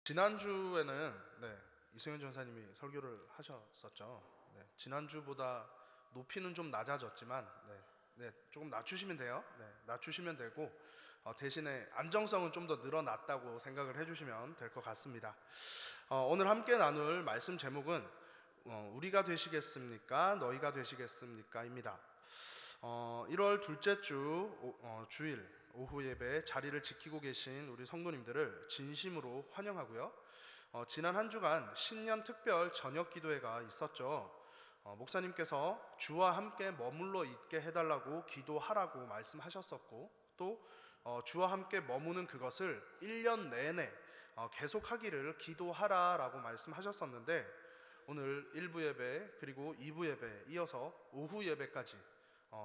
지난주에는 이승현 전사님이 설교를 하셨었죠. 지난주보다 높이는 좀 낮아졌지만 조금 낮추시면 돼요. 낮추시면 되고 대신에 안정성은 좀 더 늘어났다고 생각을 해주시면 될 것 같습니다. 오늘 함께 나눌 말씀 제목은 우리가 되시겠습니까? 너희가 되시겠습니까? 입니다. 1월 둘째 주 주일 오후 예배 자리를 지키고 계신 우리 성도님들을 진심으로 환영하고요. 지난 한 주간 신년 특별 저녁 기도회가 있었죠. 목사님께서 주와 함께 머물러 있게 해달라고 기도하라고 말씀하셨었고, 또 주와 함께 머무는 그것을 1년 내내 계속하기를 기도하라라고 말씀하셨었는데, 오늘 1부 예배 그리고 2부 예배 이어서 오후 예배까지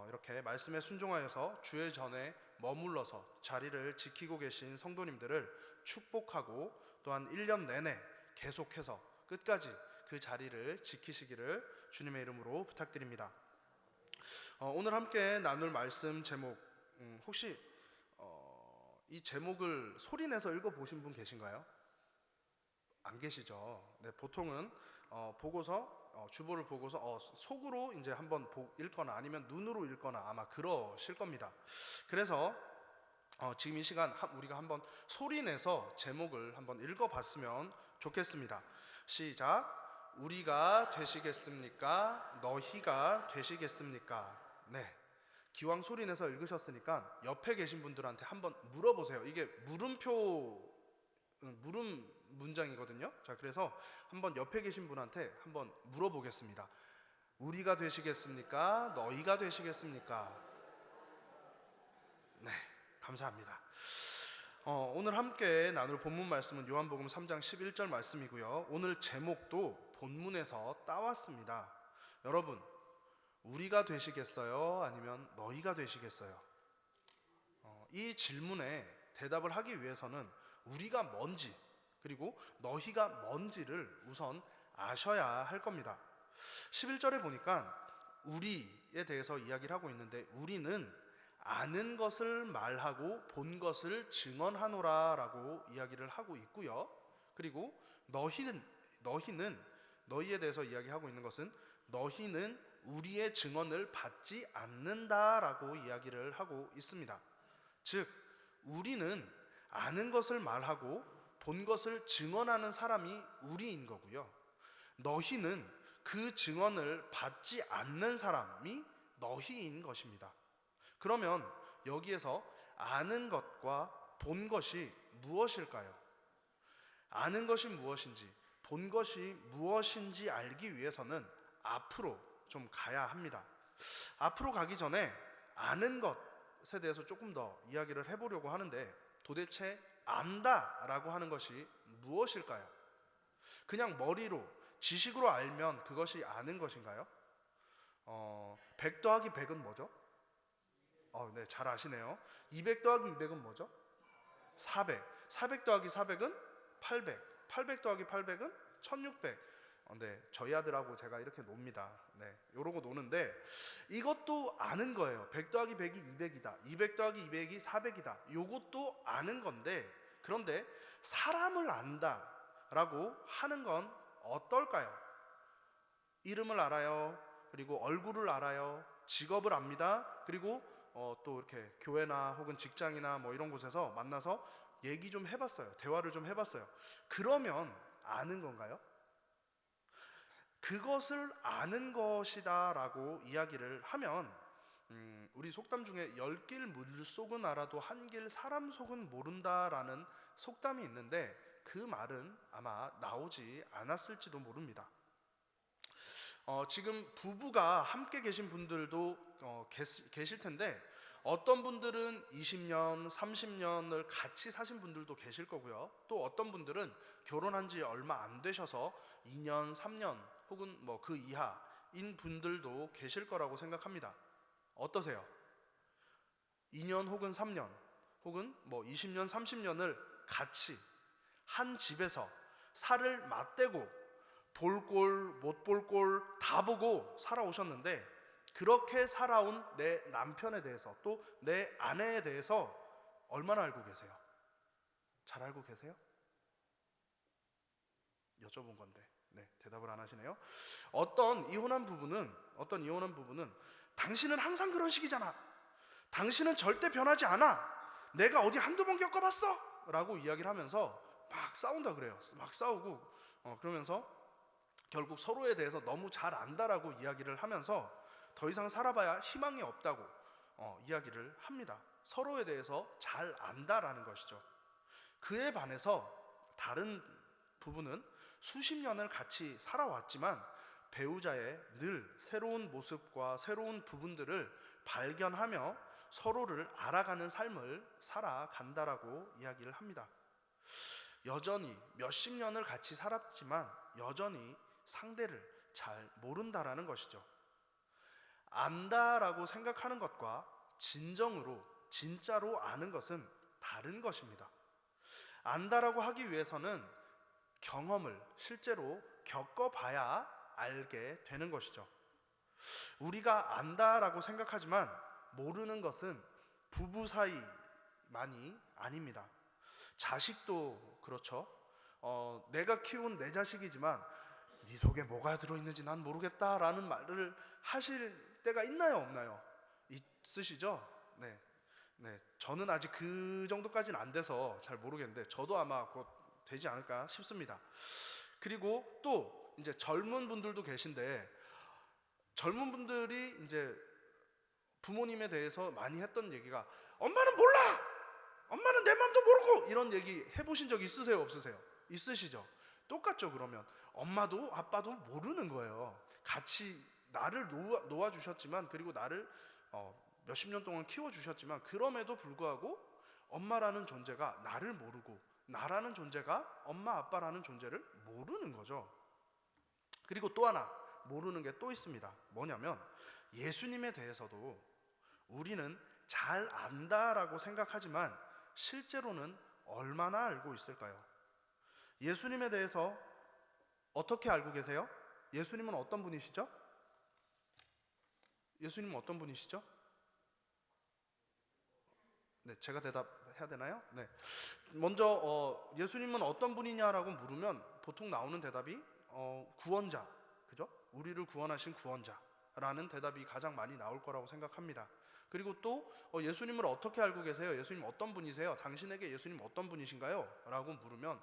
이렇게 말씀에 순종하여서 주의 전에 머물러서 자리를 지키고 계신 성도님들을 축복하고, 또한 1년 내내 계속해서 끝까지 그 자리를 지키시기를 주님의 이름으로 부탁드립니다. 오늘 함께 나눌 말씀 제목, 혹시 이 제목을 소리내서 읽어보신 분 계신가요? 안 계시죠? 보통은 보고서 주보를 보고서 속으로 이제 한번 읽거나 아니면 눈으로 읽거나 아마 그러실 겁니다. 그래서 지금 이 시간 우리가 한번 소리내서 제목을 한번 읽어봤으면 좋겠습니다. 시작. 우리가 되시겠습니까? 너희가 되시겠습니까? 기왕 소리내서 읽으셨으니까 옆에 계신 분들한테 한번 물어보세요. 이게 물음 문장이거든요. 자, 그래서 한번 옆에 계신 분한테 한번 물어보겠습니다. 우리가 되시겠습니까? 너희가 되시겠습니까? 감사합니다. 오늘 함께 나눌 본문 말씀은 요한복음 3장 11절 말씀이고요. 오늘 제목도 본문에서 따왔습니다. 여러분, 우리가 되시겠어요? 아니면 너희가 되시겠어요? 이 질문에 대답을 하기 위해서는 우리가 뭔지 그리고 너희가 뭔지를 우선 아셔야 할 겁니다. 11절에 보니까 우리에 대해서 이야기를 하고 있는데, 우리는 아는 것을 말하고 본 것을 증언하노라 라고 이야기를 하고 있고요. 그리고 너희는 너희에 대해서 이야기하고 있는 것은 너희는 우리의 증언을 받지 않는다 라고 이야기를 하고 있습니다. 즉, 우리는 아는 것을 말하고 본 것을 증언하는 사람이 우리인 거고요. 너희는 그 증언을 받지 않는 사람이 너희인 것입니다. 그러면 여기에서 아는 것과 본 것이 무엇일까요? 아는 것이 무엇인지, 본 것이 무엇인지 알기 위해서는 앞으로 좀 가야 합니다. 앞으로 가기 전에 아는 것에 대해서 조금 더 이야기를 해보려고 하는데, 도대체 안다라고 하는 것이 무엇일까요? 그냥 머리로 지식으로 알면 그것이 아는 것인가요? 100 더하기 100은 뭐죠? 잘 아시네요. 200 더하기 200은 뭐죠? 400. 400 더하기 400은 800. 800 더하기 800은 1600. 저희 아들하고 제가 이렇게 놉니다. 이러고 노는데 이것도 아는 거예요. 100 더하기 100이 200이다. 200 더하기 200이 400이다. 이것도 아는 건데, 그런데 사람을 안다라고 하는 건 어떨까요? 이름을 알아요. 그리고 얼굴을 알아요. 직업을 압니다. 그리고 또 이렇게 교회나 혹은 직장이나 뭐 이런 곳에서 만나서 얘기 좀 해봤어요. 대화를 좀 해봤어요. 그러면 아는 건가요? 그것을 아는 것이다 라고 이야기를 하면 우리 속담 중에 10길 물속은 알아도 한 길 사람 속은 모른다라는 속담이 있는데, 그 말은 아마 나오지 않았을지도 모릅니다. 지금 부부가 함께 계신 분들도 계실 텐데, 어떤 분들은 20년, 30년을 같이 사신 분들도 계실 거고요. 또 어떤 분들은 결혼한 지 얼마 안 되셔서 2년, 3년 혹은 뭐 그 이하인 분들도 계실 거라고 생각합니다. 어떠세요? 2년 혹은 3년 혹은 뭐 20년, 30년을 같이 한 집에서 살을 맞대고 볼 꼴, 못 볼 꼴 다 보고 살아오셨는데, 그렇게 살아온 내 남편에 대해서 또 내 아내에 대해서 얼마나 알고 계세요? 잘 알고 계세요? 여쭤본 건데, 네, 대답을 안 하시네요. 어떤 이혼한 부부는 당신은 항상 그런 식이잖아. 당신은 절대 변하지 않아. 내가 어디 한두 번 겪어봤어? 라고 이야기를 하면서 막 싸운다 그래요. 막 싸우고 그러면서 결국 서로에 대해서 너무 잘 안다라고 이야기를 하면서 더 이상 살아봐야 희망이 없다고 이야기를 합니다. 서로에 대해서 잘 안다라는 것이죠. 그에 반해서 다른 부부는 수십 년을 같이 살아왔지만 배우자의 늘 새로운 모습과 새로운 부분들을 발견하며 서로를 알아가는 삶을 살아간다라고 이야기를 합니다. 여전히 몇십 년을 같이 살았지만 여전히 상대를 잘 모른다라는 것이죠. 안다라고 생각하는 것과 진짜로 아는 것은 다른 것입니다. 안다라고 하기 위해서는 경험을 실제로 겪어봐야 알게 되는 것이죠. 우리가 안다라고 생각하지만 모르는 것은 부부 사이만이 아닙니다. 자식도 그렇죠. 내가 키운 내 자식이지만 네 속에 뭐가 들어있는지 난 모르겠다라는 말을 하실 때가 있나요, 없나요? 있으시죠? 네. 저는 아직 그 정도까지는 안 돼서 잘 모르겠는데 저도 아마 곧 되지 않을까 싶습니다. 그리고 또 이제 젊은 분들도 계신데 젊은 분들이 이제 부모님에 대해서 많이 했던 얘기가 엄마는 몰라! 엄마는 내 마음도 모르고! 이런 얘기 해보신 적 있으세요, 없으세요? 있으시죠? 똑같죠. 그러면 엄마도 아빠도 모르는 거예요. 같이 나를 놓아주셨지만 그리고 나를 몇십 년 동안 키워주셨지만 그럼에도 불구하고 엄마라는 존재가 나를 모르고 나라는 존재가 엄마 아빠라는 존재를 모르는 거죠. 그리고 또 하나 모르는 게 또 있습니다. 뭐냐면 예수님에 대해서도 우리는 잘 안다라고 생각하지만 실제로는 얼마나 알고 있을까요? 예수님에 대해서 어떻게 알고 계세요? 예수님은 어떤 분이시죠? 예수님은 어떤 분이시죠? 네, 제가 대답해야 되나요? 네. 먼저 예수님은 어떤 분이냐라고 물으면 보통 나오는 대답이 구원자, 그죠? 우리를 구원하신 구원자라는 대답이 가장 많이 나올 거라고 생각합니다. 그리고 또 예수님을 어떻게 알고 계세요? 예수님 어떤 분이세요? 당신에게 예수님 어떤 분이신가요? 라고 물으면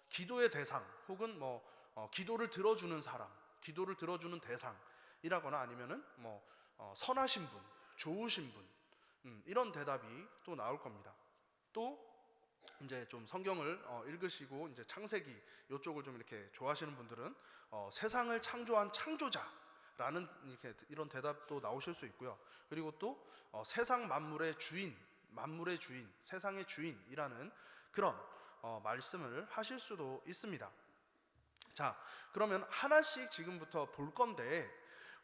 기도의 대상 혹은 기도를 들어주는 사람, 기도를 들어주는 대상이라거나 아니면은 선하신 분, 좋으신 분, 이런 대답이 또 나올 겁니다. 또 이제 좀 성경을 읽으시고 이제 창세기 이쪽을 좀 이렇게 좋아하시는 분들은 세상을 창조한 창조자라는 이런 대답도 나오실 수 있고요. 그리고 또 세상 만물의 주인, 세상의 주인이라는 그런 말씀을 하실 수도 있습니다. 자, 그러면 하나씩 지금부터 볼 건데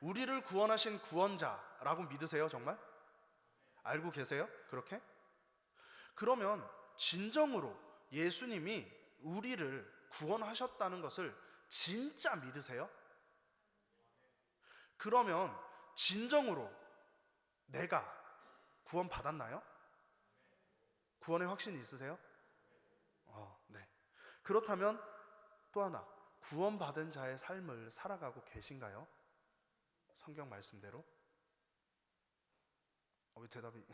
우리를 구원하신 구원자라고 믿으세요, 정말? 알고 계세요? 그렇게? 그러면 진정으로 예수님이 우리를 구원하셨다는 것을 진짜 믿으세요? 그러면 진정으로 내가 구원 받았나요? 구원의 확신이 있으세요? 네. 그렇다면 또 하나, 구원받은 자의 삶을 살아가고 계신가요? 성경 말씀대로? 왜 대답이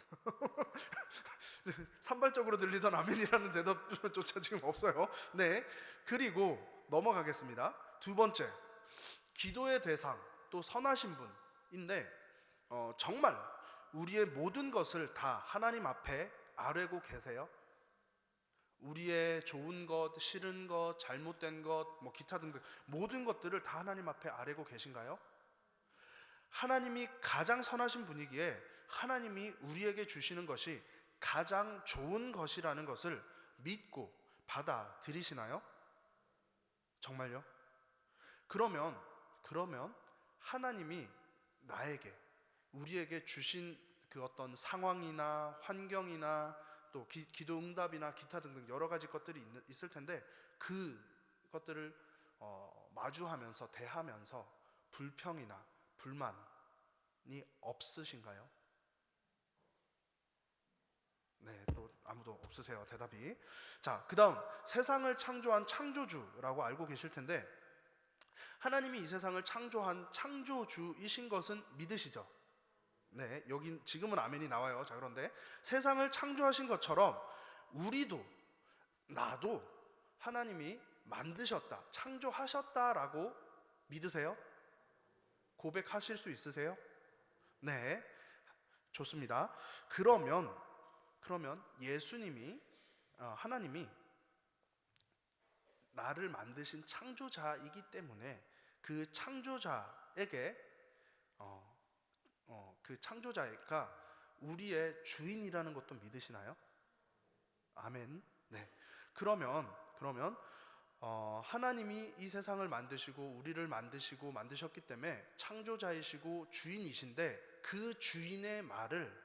산발적으로 들리던 아멘이라는 대답조차 지금 없어요. 네. 그리고 넘어가겠습니다. 두 번째, 기도의 대상 또 선하신 분인데 정말 우리의 모든 것을 다 하나님 앞에 아뢰고 계세요? 우리의 좋은 것, 싫은 것, 잘못된 것, 기타 등등 모든 것들을 다 하나님 앞에 아뢰고 계신가요? 하나님이 가장 선하신 분이기에 하나님이 우리에게 주시는 것이 가장 좋은 것이라는 것을 믿고 받아들이시나요? 정말요? 그러면 하나님이 우리에게 주신 그 어떤 상황이나 환경이나 또 기도 응답이나 기타 등등 여러 가지 것들이 있을 텐데 그것들을 마주하면서 대하면서 불평이나 불만이 없으신가요? 네, 또 아무도 없으세요, 대답이. 자, 그 다음 세상을 창조한 창조주라고 알고 계실 텐데, 하나님이 이 세상을 창조한 창조주이신 것은 믿으시죠? 네, 여기 지금은 아멘이 나와요. 자, 그런데 세상을 창조하신 것처럼 우리도, 나도 하나님이 만드셨다, 창조하셨다라고 믿으세요? 고백하실 수 있으세요? 네, 좋습니다. 그러면 예수님이, 하나님이 나를 만드신 창조자이기 때문에 그 창조자에게 그 창조자가 우리의 주인이라는 것도 믿으시나요? 아멘. 네. 그러면 하나님이 이 세상을 만드시고 우리를 만드셨기 때문에 창조자이시고 주인이신데, 그 주인의 말을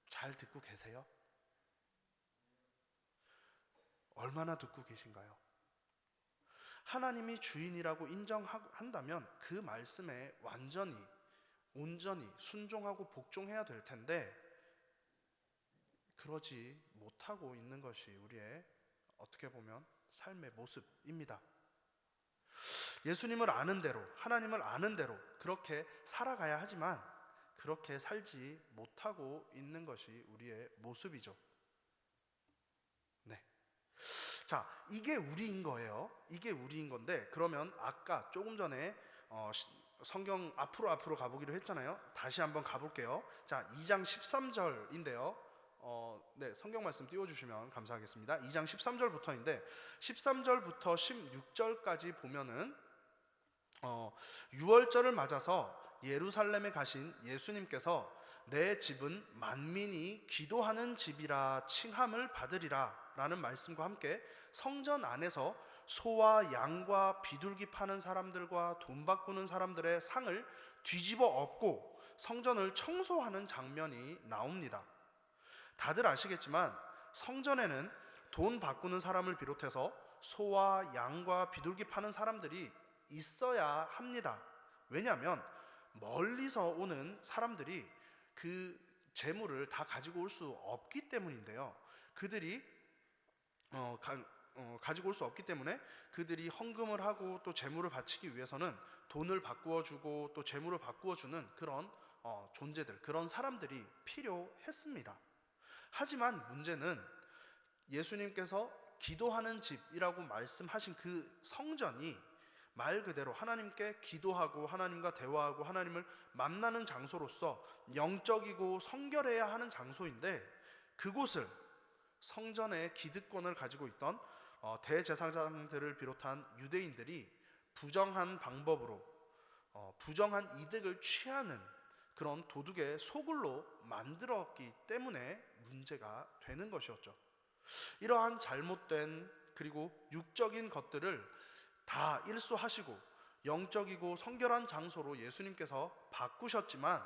잘 듣고 계세요? 얼마나 듣고 계신가요? 하나님이 주인이라고 인정한다면 그 말씀에 온전히 순종하고 복종해야 될 텐데, 그러지 못하고 있는 것이 우리의 어떻게 보면 삶의 모습입니다. 예수님을 아는 대로, 하나님을 아는 대로 그렇게 살아가야 하지만 그렇게 살지 못하고 있는 것이 우리의 모습이죠. 네. 자, 이게 우리인 거예요. 이게 우리인 건데, 그러면 아까 조금 전에 성경 앞으로 가보기로 했잖아요. 다시 한번 가볼게요. 자, 2장 13절인데요. 네, 성경 말씀 띄워주시면 감사하겠습니다. 2장 13절부터인데 13절부터 16절까지 보면은 유월절을 맞아서 예루살렘에 가신 예수님께서 내 집은 만민이 기도하는 집이라 칭함을 받으리라 라는 말씀과 함께 성전 안에서 소와 양과 비둘기 파는 사람들과 돈 바꾸는 사람들의 상을 뒤집어 엎고 성전을 청소하는 장면이 나옵니다. 다들 아시겠지만 성전에는 돈 바꾸는 사람을 비롯해서 소와 양과 비둘기 파는 사람들이 있어야 합니다. 왜냐하면 멀리서 오는 사람들이 그 재물을 다 가지고 올 수 없기 때문인데요. 그들이 가지고 올 수 없기 때문에 그들이 헌금을 하고 또 재물을 바치기 위해서는 돈을 바꾸어 주고 또 재물을 바꾸어 주는 그런 존재들, 그런 사람들이 필요했습니다. 하지만 문제는 예수님께서 기도하는 집이라고 말씀하신 그 성전이 말 그대로 하나님께 기도하고 하나님과 대화하고 하나님을 만나는 장소로서 영적이고 성결해야 하는 장소인데, 그곳을 성전의 기득권을 가지고 있던 대제사장들을 비롯한 유대인들이 부정한 방법으로 부정한 이득을 취하는 그런 도둑의 소굴로 만들었기 때문에 문제가 되는 것이었죠. 이러한 잘못된 그리고 육적인 것들을 다 일소하시고 영적이고 성결한 장소로 예수님께서 바꾸셨지만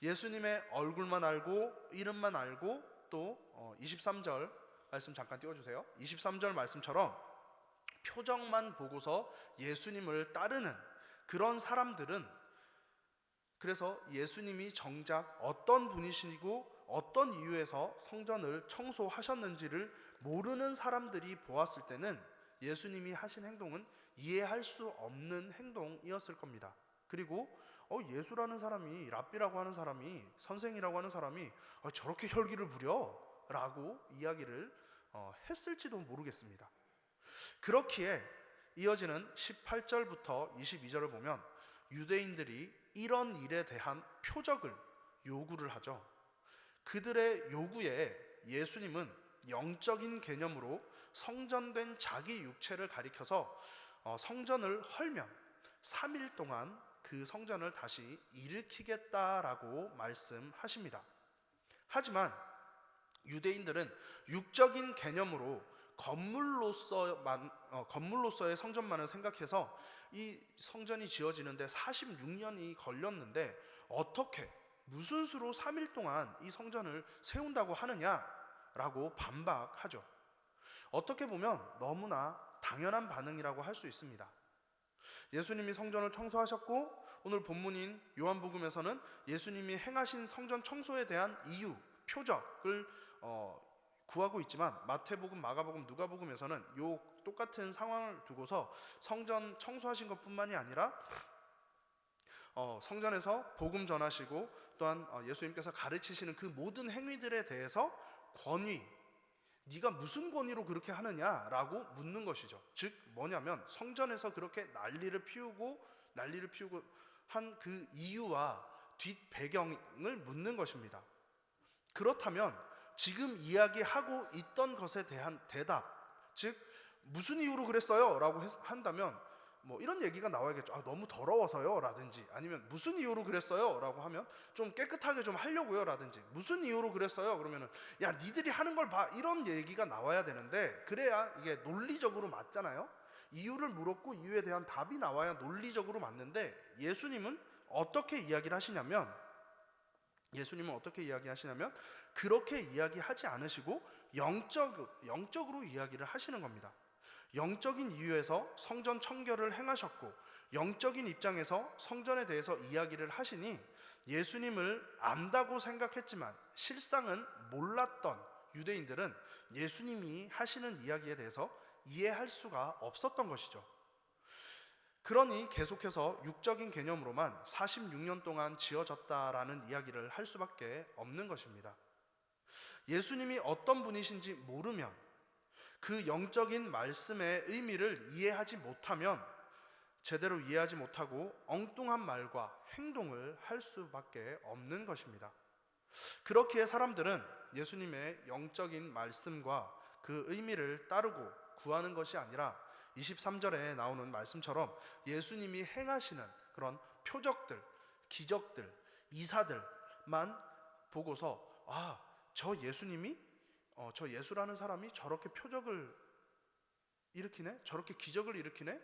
예수님의 얼굴만 알고 이름만 알고 또 23절 말씀 잠깐 띄워주세요. 23절 말씀처럼 표정만 보고서 예수님을 따르는 그런 사람들은, 그래서 예수님이 정작 어떤 분이시고 어떤 이유에서 성전을 청소하셨는지를 모르는 사람들이 보았을 때는 예수님이 하신 행동은 이해할 수 없는 행동이었을 겁니다. 그리고 예수라는 사람이, 랍비라고 하는 사람이, 선생이라고 하는 사람이 저렇게 혈기를 부려? 라고 이야기를 했을지도 모르겠습니다. 그렇기에 이어지는 18절부터 22절을 보면 유대인들이 이런 일에 대한 표적을 요구를 하죠. 그들의 요구에 예수님은 영적인 개념으로 성전된 자기 육체를 가리켜서 성전을 헐면 3일 동안 그 성전을 다시 일으키겠다라고 말씀하십니다. 하지만 유대인들은 육적인 개념으로 건물로서의 성전만을 생각해서 이 성전이 지어지는데 46년이 걸렸는데 어떻게 무슨 수로 3일 동안 이 성전을 세운다고 하느냐라고 반박하죠. 어떻게 보면 너무나 당연한 반응이라고 할 수 있습니다. 예수님이 성전을 청소하셨고 오늘 본문인 요한복음에서는 예수님이 행하신 성전 청소에 대한 이유, 표적을 구하고 있지만 마태복음, 마가복음, 누가복음에서는 요 똑같은 상황을 두고서 성전 청소하신 것뿐만이 아니라 성전에서 복음 전하시고 또한 예수님께서 가르치시는 그 모든 행위들에 대해서 권위, 네가 무슨 권위로 그렇게 하느냐라고 묻는 것이죠. 즉 뭐냐면 성전에서 그렇게 난리를 피우고 한 그 이유와 뒷 배경을 묻는 것입니다. 그렇다면 지금 이야기하고 있던 것에 대한 대답, 즉 무슨 이유로 그랬어요? 라고 한다면 뭐 이런 얘기가 나와야겠죠. 너무 더러워서요 라든지, 아니면 무슨 이유로 그랬어요? 라고 하면 좀 깨끗하게 좀 하려고요 라든지, 무슨 이유로 그랬어요? 그러면은 야 니들이 하는 걸 봐, 이런 얘기가 나와야 되는데, 그래야 이게 논리적으로 맞잖아요. 이유를 물었고 이유에 대한 답이 나와야 논리적으로 맞는데, 예수님은 어떻게 이야기하시냐면 그렇게 이야기하지 않으시고 영적으로 이야기를 하시는 겁니다. 영적인 이유에서 성전 청결을 행하셨고 영적인 입장에서 성전에 대해서 이야기를 하시니, 예수님을 안다고 생각했지만 실상은 몰랐던 유대인들은 예수님이 하시는 이야기에 대해서 이해할 수가 없었던 것이죠. 그러니 계속해서 육적인 개념으로만 46년 동안 지어졌다라는 이야기를 할 수밖에 없는 것입니다. 예수님이 어떤 분이신지 모르면, 그 영적인 말씀의 의미를 제대로 이해하지 못하고 엉뚱한 말과 행동을 할 수밖에 없는 것입니다. 그렇기에 사람들은 예수님의 영적인 말씀과 그 의미를 따르고 구하는 것이 아니라 23절에 나오는 말씀처럼 예수님이 행하시는 그런 표적들, 기적들, 이사들만 보고서 저 예수라는 사람이 저렇게 표적을 일으키네? 저렇게 기적을 일으키네?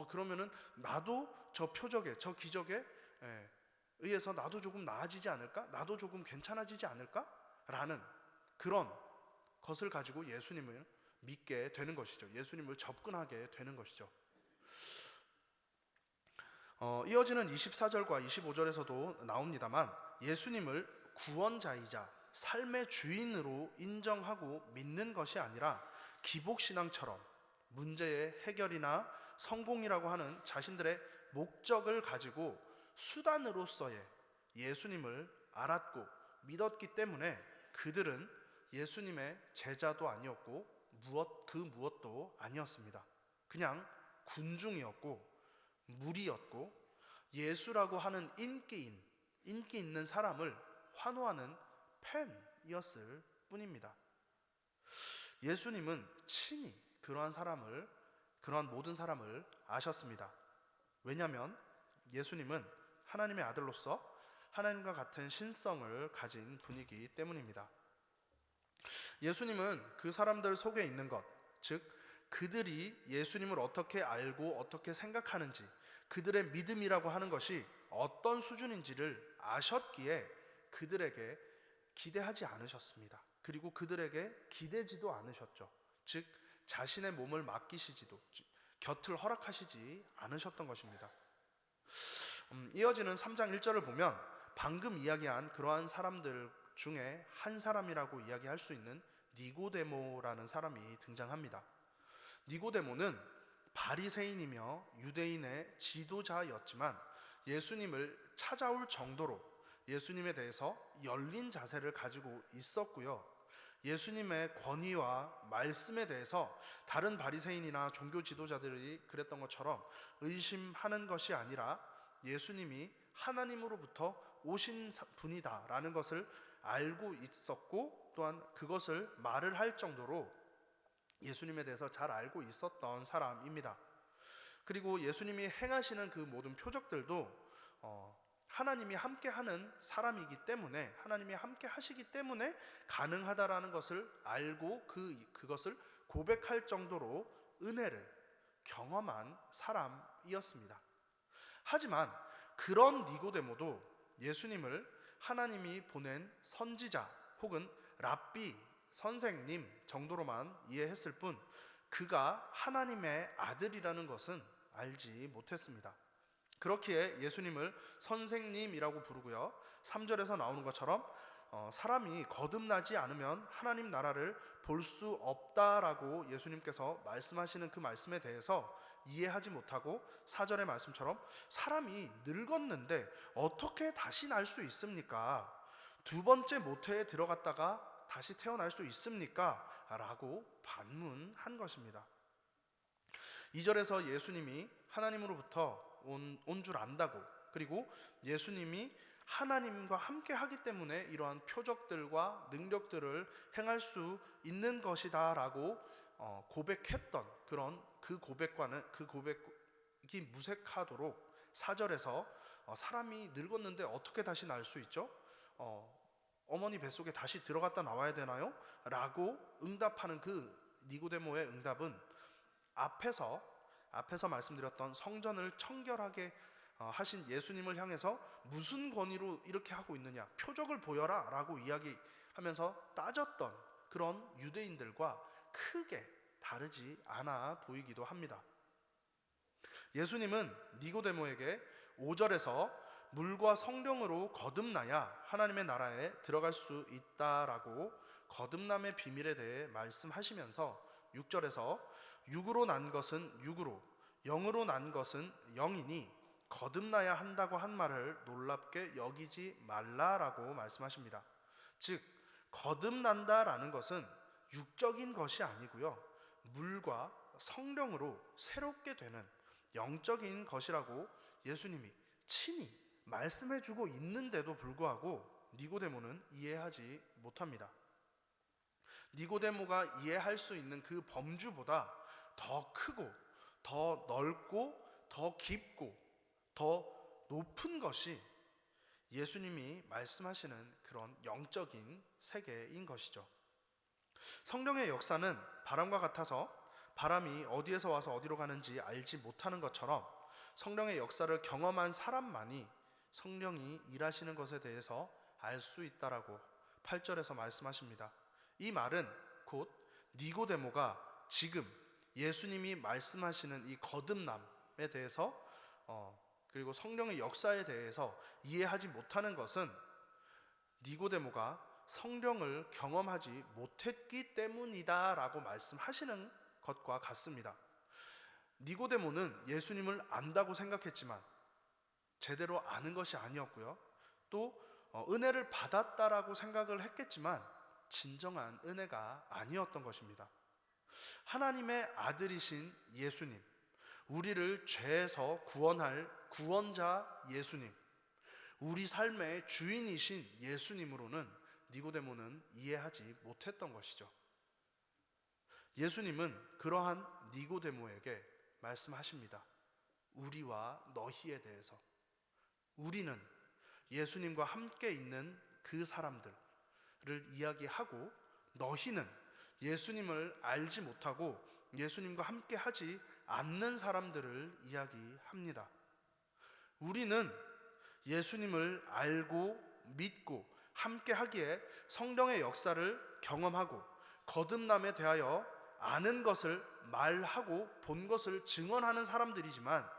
그러면은 나도 저 표적에, 저 기적에 의해서 나도 조금 나아지지 않을까? 나도 조금 괜찮아지지 않을까? 라는 그런 것을 가지고 예수님을 믿게 되는 것이죠. 예수님을 접근하게 되는 것이죠. 이어지는 24절과 25절에서도 나옵니다만, 예수님을 구원자이자 삶의 주인으로 인정하고 믿는 것이 아니라 기복신앙처럼 문제의 해결이나 성공이라고 하는 자신들의 목적을 가지고 수단으로서의 예수님을 알았고 믿었기 때문에 그들은 예수님의 제자도 아니었고 그 무엇도 아니었습니다. 그냥 군중이었고 무리였고 예수라고 하는 인기 있는 사람을 환호하는 팬이었을 뿐입니다. 예수님은 친히 그러한 모든 사람을 아셨습니다. 왜냐하면 예수님은 하나님의 아들로서 하나님과 같은 신성을 가진 분이기 때문입니다. 예수님은 그 사람들 속에 있는 것, 즉 그들이 예수님을 어떻게 알고 어떻게 생각하는지, 그들의 믿음이라고 하는 것이 어떤 수준인지를 아셨기에 그들에게 기대하지 않으셨습니다. 그리고 그들에게 기대지도 않으셨죠. 즉 자신의 몸을 맡기시지도, 곁을 허락하시지 않으셨던 것입니다. 이어지는 3장 1절을 보면 방금 이야기한 그러한 사람들 중에 한 사람이라고 이야기할 수 있는 니고데모라는 사람이 등장합니다. 니고데모는 바리새인이며 유대인의 지도자였지만 예수님을 찾아올 정도로 예수님에 대해서 열린 자세를 가지고 있었고요. 예수님의 권위와 말씀에 대해서 다른 바리새인이나 종교 지도자들이 그랬던 것처럼 의심하는 것이 아니라 예수님이 하나님으로부터 오신 분이다라는 것을 알고 있었고, 또한 그것을 말을 할 정도로 예수님에 대해서 잘 알고 있었던 사람입니다. 그리고 예수님이 행하시는 그 모든 표적들도 하나님이 함께하는 사람이기 때문에, 하나님이 함께 하시기 때문에 가능하다라는 것을 알고 그것을 고백할 정도로 은혜를 경험한 사람이었습니다. 하지만 그런 니고데모도 예수님을 하나님이 보낸 선지자 혹은 랍비, 선생님 정도로만 이해했을 뿐 그가 하나님의 아들이라는 것은 알지 못했습니다. 그렇기에 예수님을 선생님이라고 부르고요, 3절에서 나오는 것처럼 사람이 거듭나지 않으면 하나님 나라를 볼 수 없다라고 예수님께서 말씀하시는 그 말씀에 대해서 이해하지 못하고 4절의 말씀처럼 사람이 늙었는데 어떻게 다시 날 수 있습니까? 두 번째 모태에 들어갔다가 다시 태어날 수 있습니까? 라고 반문한 것입니다. 2절에서 예수님이 하나님으로부터 온 줄 안다고, 그리고 예수님이 하나님과 함께 하기 때문에 이러한 표적들과 능력들을 행할 수 있는 것이다 라고 고백했던 그 고백이 무색하도록 4절에서 사람이 늙었는데 어떻게 다시 날 수 있죠? 어머니 뱃속에 다시 들어갔다 나와야 되나요? 라고 응답하는 그 니고데모의 응답은 앞에서 말씀드렸던 성전을 청결하게 하신 예수님을 향해서 무슨 권위로 이렇게 하고 있느냐, 표적을 보여라 라고 이야기하면서 따졌던 그런 유대인들과 크게 다르지 않아 보이기도 합니다. 예수님은 니고데모에게 5절에서 물과 성령으로 거듭나야 하나님의 나라에 들어갈 수 있다라고 거듭남의 비밀에 대해 말씀하시면서 6절에서 육으로 난 것은 육으로, 영으로 난 것은 영이니 거듭나야 한다고 한 말을 놀랍게 여기지 말라라고 말씀하십니다. 즉 거듭난다라는 것은 육적인 것이 아니고요, 물과 성령으로 새롭게 되는 영적인 것이라고 예수님이 친히 말씀해주고 있는데도 불구하고 니고데모는 이해하지 못합니다. 니고데모가 이해할 수 있는 그 범주보다 더 크고 더 넓고 더 깊고 더 높은 것이 예수님이 말씀하시는 그런 영적인 세계인 것이죠. 성령의 역사는 바람과 같아서 바람이 어디에서 와서 어디로 가는지 알지 못하는 것처럼 성령의 역사를 경험한 사람만이 성령이 일하시는 것에 대해서 알 수 있다라고 8절에서 말씀하십니다. 이 말은 곧 니고데모가 지금 예수님이 말씀하시는 이 거듭남에 대해서 그리고 성령의 역사에 대해서 이해하지 못하는 것은 니고데모가 성령을 경험하지 못했기 때문이다라고 말씀하시는 것과 같습니다. 니고데모는 예수님을 안다고 생각했지만 제대로 아는 것이 아니었고요, 또 은혜를 받았다라고 생각을 했겠지만 진정한 은혜가 아니었던 것입니다. 하나님의 아들이신 예수님, 우리를 죄에서 구원할 구원자 예수님, 우리 삶의 주인이신 예수님으로는 니고데모는 이해하지 못했던 것이죠. 예수님은 그러한 니고데모에게 말씀하십니다. 우리와 너희에 대해서. 우리는 예수님과 함께 있는 그 사람들을 이야기하고, 너희는 예수님을 알지 못하고 예수님과 함께 하지 않는 사람들을 이야기합니다. 우리는 예수님을 알고 믿고 함께 하기에 성령의 역사를 경험하고 거듭남에 대하여 아는 것을 말하고 본 것을 증언하는 사람들이지만,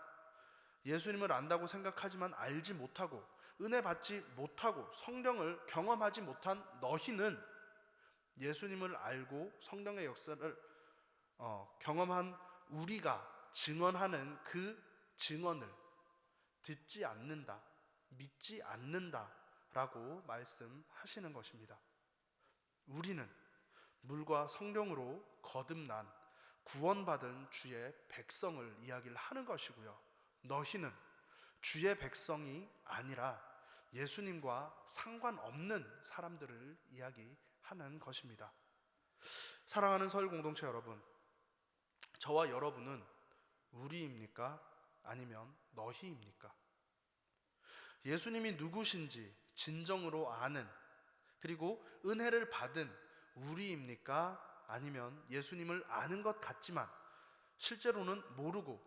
예수님을 안다고 생각하지만 알지 못하고 은혜 받지 못하고 성령을 경험하지 못한 너희는 예수님을 알고 성령의 역사를 경험한 우리가 증언하는 그 증언을 듣지 않는다, 믿지 않는다 라고 말씀하시는 것입니다. 우리는 물과 성령으로 거듭난 구원받은 주의 백성을 이야기를 하는 것이고요, 너희는 주의 백성이 아니라 예수님과 상관없는 사람들을 이야기하는 것입니다. 사랑하는 서울 공동체 여러분, 저와 여러분은 우리입니까? 아니면 너희입니까? 예수님이 누구신지 진정으로 아는, 그리고 은혜를 받은 우리입니까? 아니면 예수님을 아는 것 같지만 실제로는 모르고,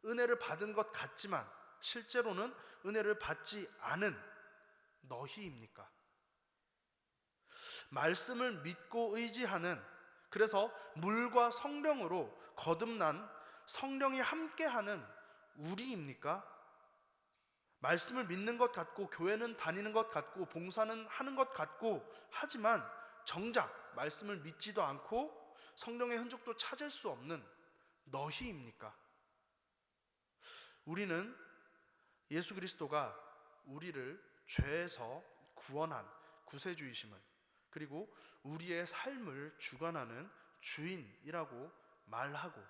은혜를 받은 것 같지만 실제로는 은혜를 받지 않은 너희입니까? 말씀을 믿고 의지하는, 그래서 물과 성령으로 거듭난 성령이 함께하는 우리입니까? 말씀을 믿는 것 같고 교회는 다니는 것 같고 봉사는 하는 것 같고 하지만 정작 말씀을 믿지도 않고 성령의 흔적도 찾을 수 없는 너희입니까? 우리는 예수 그리스도가 우리를 죄에서 구원한 구세주이심을, 그리고 우리의 삶을 주관하는 주인이라고 말하고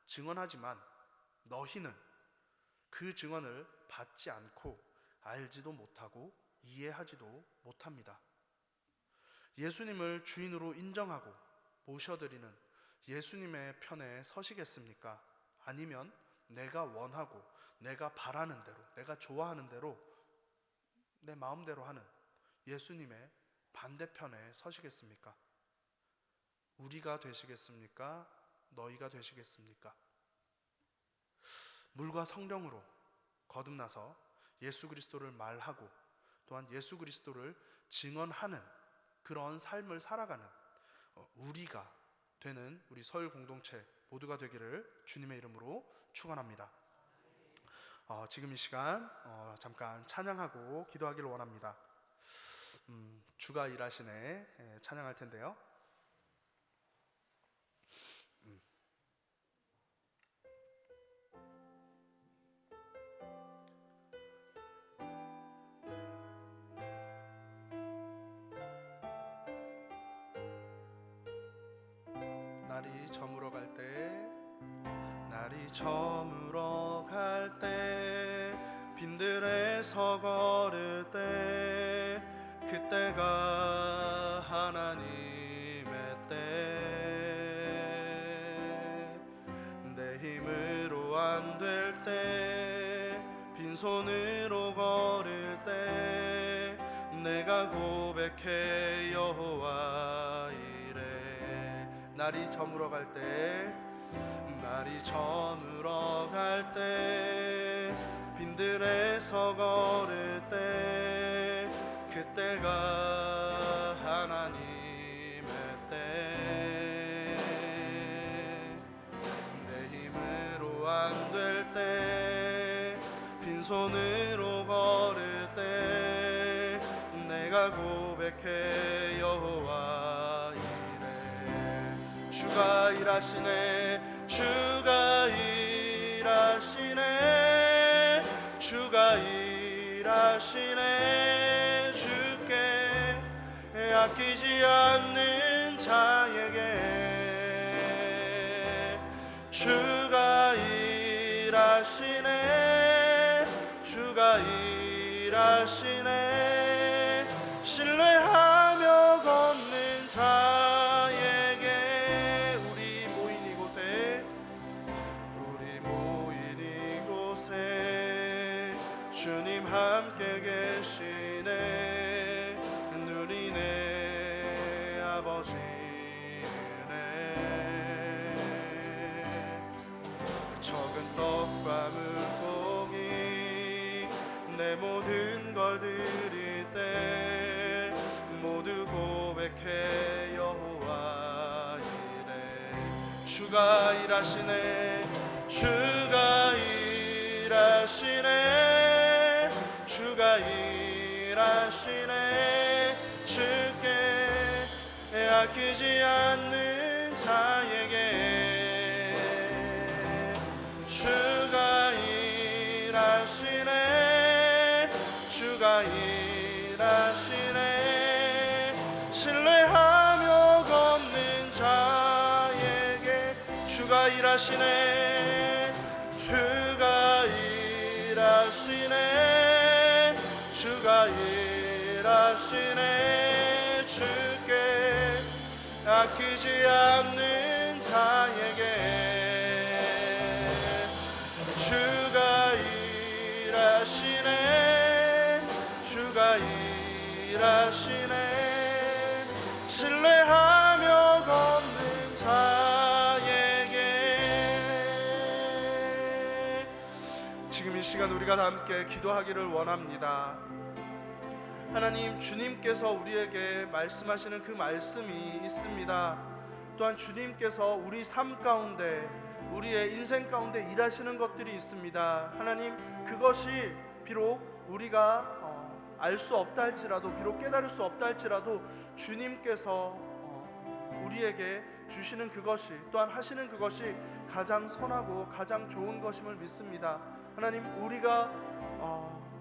증언하지만 너희는 그 증언을 받지 않고 알지도 못하고 이해하지도 못합니다. 예수님을 주인으로 인정하고 모셔드리는 예수님의 편에 서시겠습니까? 아니면 내가 원하고 내가 바라는 대로, 내가 좋아하는 대로 내 마음대로 하는 예수님의 반대편에 서시겠습니까? 우리가 되시겠습니까? 너희가 되시겠습니까? 물과 성령으로 거듭나서 예수 그리스도를 말하고 또한 예수 그리스도를 증언하는 그런 삶을 살아가는 우리가 되는 우리 서울 공동체 모두가 되기를 주님의 이름으로 축원합니다. 지금 이 시간 잠깐 찬양하고 기도하기를 원합니다. 주가 일하시네 찬양할 텐데요. 날이 저물어 갈 때, 날이 저물어 갈 때, 빈들에서 걸을 때, 그때가 하나님의 때. 내 힘으로 안 될 때, 빈손으로 걸을 때, 내가 고백해 여호와 이래. 날이 저물어 갈 때, 날이 저물어 갈 때, 빈들에서 걸을 때, 그때가 하나님의 때. 내 힘으로 안 될 때, 빈손으로 걸을 때, 내가 고백해 여호와 이래. 주가 일하시네, 주가 일하시네, 주가 일하시네. 주께 아끼지 않는 자에게 주가 일하시네, 주가 일하시네. 신뢰하며 걷는 자에게 우리 모인 이곳에 주님 함께 계시네. 누리네 아버지네. 적은 떡과 물고기 내 모든 걸 드릴 때 모두 고백해 여호와 이래. 주가 일하시네, 주가 일하시네, 주가 일하시네. 주께 아끼지 않는 자에게 주가 일하시네, 주가 일하시네. 신뢰하며 걷는 자에게 주가 일하시네, 주가 일하시네, 주가 일하시네. 주께 아끼지 않는 자에게 주가 일하시네, 주가 일하시네. 신뢰하며 걷는 자에게. 지금 이 시간 우리가 다 함께 기도하기를 원합니다. 하나님, 주님께서 우리에게 말씀하시는 그 말씀이 있습니다. 또한 주님께서 우리 삶 가운데, 우리의 인생 가운데 일하시는 것들이 있습니다. 하나님, 그것이 비록 우리가 알 수 없다 할지라도, 비록 깨달을 수 없다 할지라도 주님께서 우리에게 주시는 그것이, 또한 하시는 그것이 가장 선하고 가장 좋은 것임을 믿습니다. 하나님, 우리가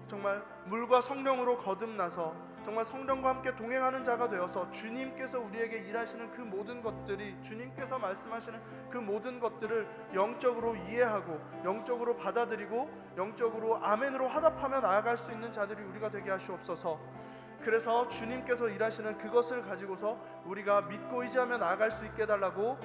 정말 물과 성령으로 거듭나서 정말 성령과 함께 동행하는 자가 되어서 주님께서 우리에게 일하시는 그 모든 것들이, 주님께서 말씀하시는 그 모든 것들을 영적으로 이해하고 영적으로 받아들이고 영적으로 아멘으로 화답하며 나아갈 수 있는 자들이 우리가 되게 하시옵소서. 그래서 주님께서 일하시는 그것을 가지고서 우리가 믿고 의지하며 나아갈 수 있게 해달라고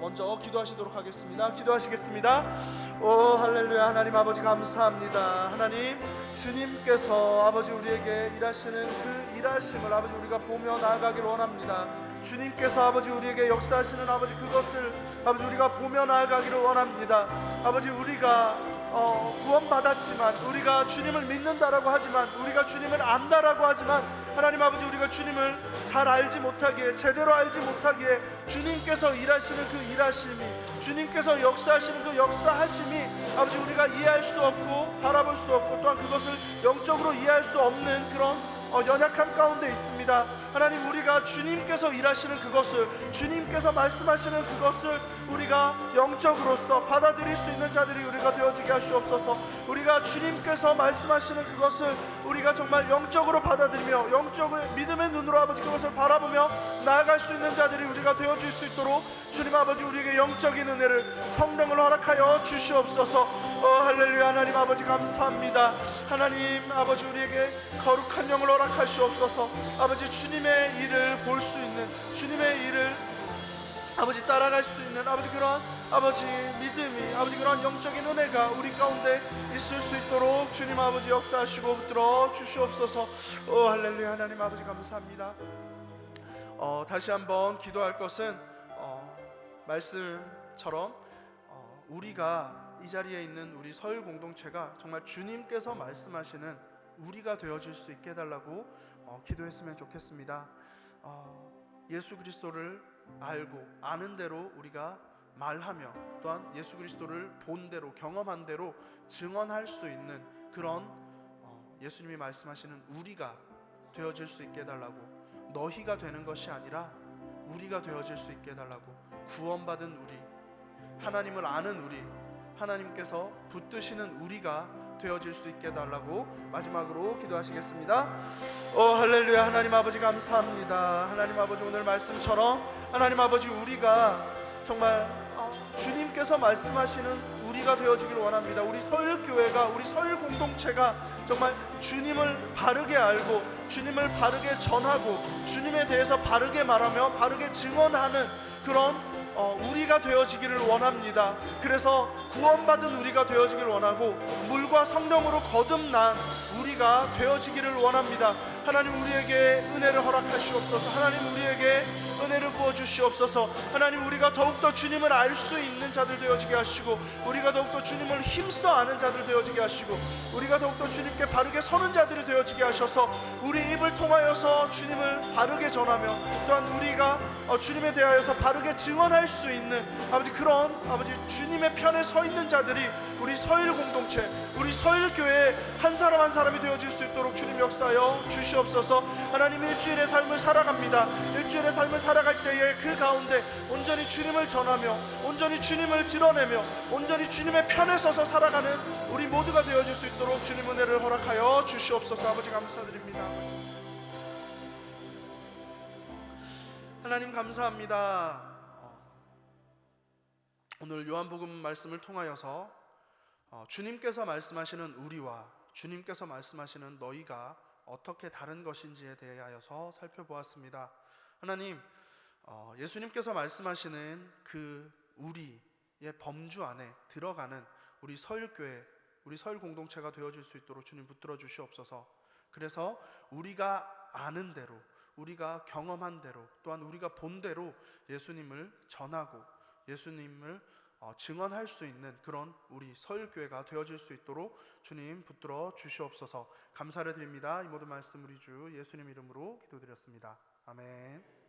먼저 기도하시도록 하겠습니다. 기도하시겠습니다. 오 할렐루야. 하나님 아버지 감사합니다. 하나님, 주님께서 아버지 우리에게 일하시는 그 일하심을 아버지 우리가 보며 나아가기를 원합니다. 주님께서 아버지 우리에게 역사하시는 아버지 그것을 아버지 우리가 보며 나아가기를 원합니다. 아버지, 우리가 구원받았지만, 우리가 주님을 믿는다라고 하지만, 우리가 주님을 안다라고 하지만, 하나님 아버지, 우리가 주님을 잘 알지 못하기에, 제대로 알지 못하기에 주님께서 일하시는 그 일하심이, 주님께서 역사하시는 그 역사하심이 아버지 우리가 이해할 수 없고 바라볼 수 없고, 또한 그것을 영적으로 이해할 수 없는 그런 연약함 가운데 있습니다. 하나님, 우리가 주님께서 일하시는 그것을, 주님께서 말씀하시는 그것을 우리가 영적으로서 받아들일 수 있는 자들이 우리가 되어지게 하시옵소서. 우리가 주님께서 말씀하시는 그것을 우리가 정말 영적으로 받아들이며 영적으로 믿음의 눈으로 아버지 그것을 바라보며 나아갈 수 있는 자들이 우리가 되어질 수 있도록 주님 아버지 우리에게 영적인 은혜를, 성령을 허락하여 주시옵소서. 할렐루야. 하나님 아버지 감사합니다. 하나님 아버지, 우리에게 거룩한 영을 허락하시옵소서. 아버지, 주님의 일을 볼 수 있는, 주님의 일을 아버지 따라갈 수 있는 아버지 그런 아버지 믿음이, 아버지 그런 영적인 은혜가 우리 가운데 있을 수 있도록 주님 아버지 역사하시고 붙들어 주시옵소서. 할렐루야. 하나님 아버지 감사합니다. 다시 한번 기도할 것은 말씀처럼 우리가 이 자리에 있는 우리 서울 공동체가 정말 주님께서 말씀하시는 우리가 되어질 수 있게 해달라고 기도했으면 좋겠습니다. 예수 그리스도를 알고 아는 대로 우리가 말하며, 또한 예수 그리스도를 본 대로 경험한 대로 증언할 수 있는 그런 예수님이 말씀하시는 우리가 되어질 수 있게 해달라고, 너희가 되는 것이 아니라 우리가 되어질 수 있게 해달라고, 구원받은 우리, 하나님을 아는 우리, 하나님께서 붙드시는 우리가 되어질 수 있게 해달라고 마지막으로 기도하시겠습니다. 할렐루야. 하나님 아버지 감사합니다. 하나님 아버지, 오늘 말씀처럼 하나님 아버지 우리가 정말 주님께서 말씀하시는 우리가 되어지기를 원합니다. 우리 서울교회가, 우리 서울 공동체가 정말 주님을 바르게 알고 주님을 바르게 전하고 주님에 대해서 바르게 말하며 바르게 증언하는 그런 우리가 되어지기를 원합니다. 그래서 구원받은 우리가 되어지기를 원하고 물과 성령으로 거듭난 우리가 되어지기를 원합니다. 하나님, 우리에게 은혜를 허락하시옵소서. 하나님, 우리에게 은혜를 부어주시옵소서. 하나님, 우리가 더욱더 주님을 알 수 있는 자들 되어지게 하시고, 우리가 더욱더 주님을 힘써 아는 자들 되어지게 하시고, 우리가 더욱더 주님께 바르게 서는 자들이 되어지게 하셔서 우리 입을 통하여서 주님을 바르게 전하며, 또한 우리가 주님에 대하여서 바르게 증언할 수 있는 아버지 그런 아버지 주님의 편에 서 있는 자들이 우리 서일 공동체, 우리 서일교회 한 사람 한 사람이 되어질 수 있도록 주님 역사하여 주시옵소서. 하나님, 일주일의 삶을 살아갑니다. 일주일의 삶을 살아갈 때에 그 가운데 온전히 주님을 전하며 온전히 주님을 드러내며 온전히 주님의 편에 서서 살아가는 우리 모두가 되어질 수 있도록 주님 은혜를 허락하여 주시옵소서. 아버지 감사드립니다. 하나님 감사합니다. 오늘 요한복음 말씀을 통하여서 주님께서 말씀하시는 우리와 주님께서 말씀하시는 너희가 어떻게 다른 것인지에 대하여서 살펴보았습니다. 하나님, 예수님께서 말씀하시는 그 우리의 범주 안에 들어가는 우리 서울교회, 우리 서울 공동체가 되어질 수 있도록 주님 붙들어 주시옵소서. 그래서 우리가 아는 대로, 우리가 경험한 대로, 또한 우리가 본 대로 예수님을 전하고 예수님을 증언할 수 있는 그런 우리 서울교회가 되어질 수 있도록 주님 붙들어 주시옵소서. 감사를 드립니다. 이 모든 말씀 우리 주 예수님 이름으로 기도드렸습니다. 아멘.